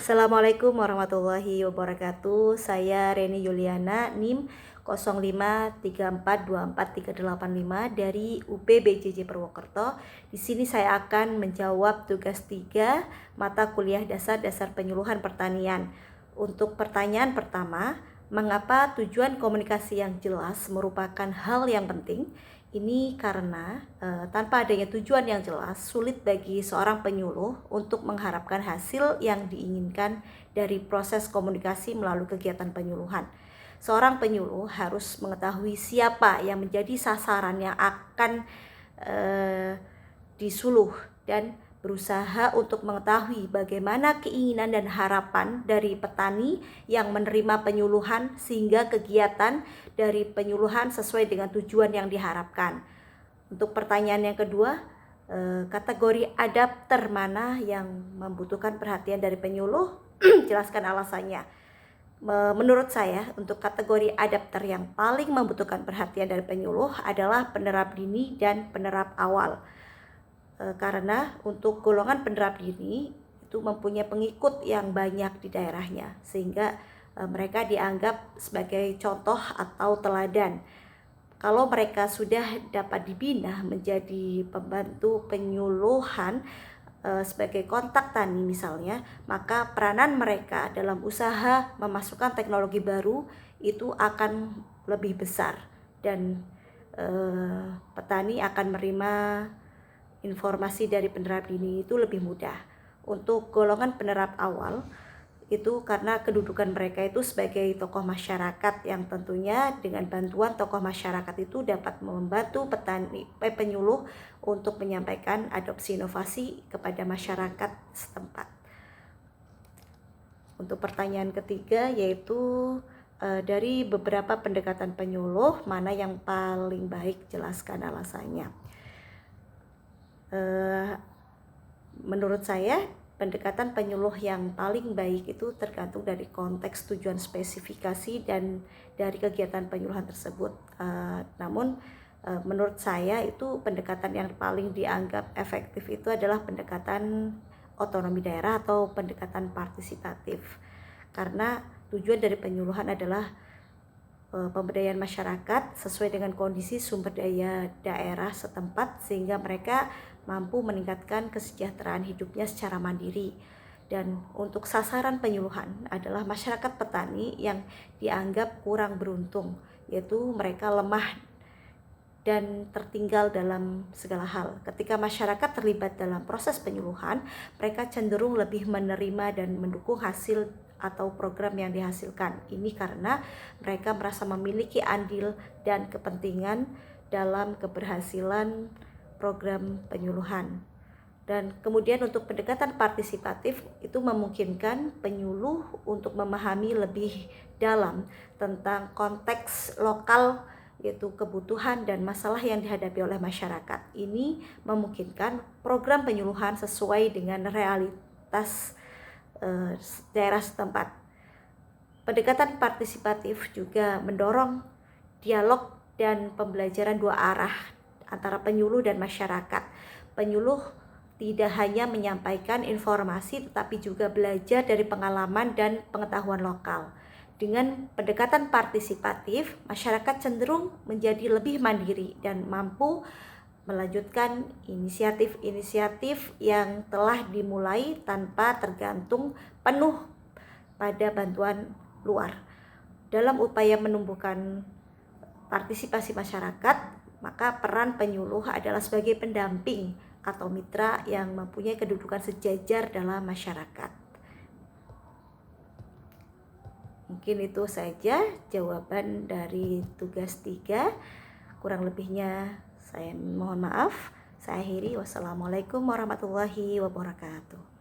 Assalamualaikum warahmatullahi wabarakatuh. Saya Reni Yuliana, NIM 0534243855 dari UPBJJ Purwokerto. Di sini saya akan menjawab tugas 3 mata kuliah dasar penyuluhan pertanian. Untuk pertanyaan pertama, mengapa tujuan komunikasi yang jelas merupakan hal yang penting? Ini karena tanpa adanya tujuan yang jelas, sulit bagi seorang penyuluh untuk mengharapkan hasil yang diinginkan dari proses komunikasi melalui kegiatan penyuluhan. Seorang penyuluh harus mengetahui siapa yang menjadi sasaran yang akan disuluh dan berusaha untuk mengetahui bagaimana keinginan dan harapan dari petani yang menerima penyuluhan sehingga kegiatan dari penyuluhan sesuai dengan tujuan yang diharapkan. Untuk pertanyaan yang kedua, kategori adapter mana yang membutuhkan perhatian dari penyuluh? Jelaskan alasannya. Menurut saya, untuk kategori adapter yang paling membutuhkan perhatian dari penyuluh adalah penerap dini dan penerap awal. Karena untuk golongan penerap dini itu mempunyai pengikut yang banyak di daerahnya, sehingga mereka dianggap sebagai contoh atau teladan. Kalau mereka sudah dapat dibina menjadi pembantu penyuluhan sebagai kontak tani misalnya, maka peranan mereka dalam usaha memasukkan teknologi baru itu akan lebih besar dan petani akan menerima informasi dari penerap dini itu lebih mudah. Untuk golongan penerap awal itu karena kedudukan mereka itu sebagai tokoh masyarakat yang tentunya dengan bantuan tokoh masyarakat itu dapat membantu penyuluh untuk menyampaikan adopsi inovasi kepada masyarakat setempat. Untuk pertanyaan ketiga yaitu dari beberapa pendekatan penyuluh mana yang paling baik, jelaskan alasannya. Menurut saya pendekatan penyuluh yang paling baik itu tergantung dari konteks, tujuan, spesifikasi dan dari kegiatan penyuluhan tersebut. Namun menurut saya itu pendekatan yang paling dianggap efektif itu adalah pendekatan otonomi daerah atau pendekatan partisipatif, karena tujuan dari penyuluhan adalah pemberdayaan masyarakat sesuai dengan kondisi sumber daya daerah setempat sehingga mereka mampu meningkatkan kesejahteraan hidupnya secara mandiri. Dan untuk sasaran penyuluhan adalah masyarakat petani yang dianggap kurang beruntung, yaitu mereka lemah dan tertinggal dalam segala hal. Ketika masyarakat terlibat dalam proses penyuluhan, mereka cenderung lebih menerima dan mendukung hasil atau program yang dihasilkan. Ini karena mereka merasa memiliki andil dan kepentingan dalam keberhasilan program penyuluhan. Dan kemudian untuk pendekatan partisipatif itu memungkinkan penyuluh untuk memahami lebih dalam tentang konteks lokal, yaitu kebutuhan dan masalah yang dihadapi oleh masyarakat. Ini memungkinkan program penyuluhan sesuai dengan realitas daerah setempat. Pendekatan partisipatif juga mendorong dialog dan pembelajaran dua arah antara penyuluh dan masyarakat. Penyuluh tidak hanya menyampaikan informasi tetapi juga belajar dari pengalaman dan pengetahuan lokal. Dengan pendekatan partisipatif, masyarakat cenderung menjadi lebih mandiri dan mampu melanjutkan inisiatif-inisiatif yang telah dimulai tanpa tergantung penuh pada bantuan luar. Dalam upaya menumbuhkan partisipasi masyarakat, maka peran penyuluh adalah sebagai pendamping atau mitra yang mempunyai kedudukan sejajar dalam masyarakat. Mungkin itu saja jawaban dari tugas 3. Kurang lebihnya saya mohon maaf. Saya akhiri. Wassalamualaikum warahmatullahi wabarakatuh.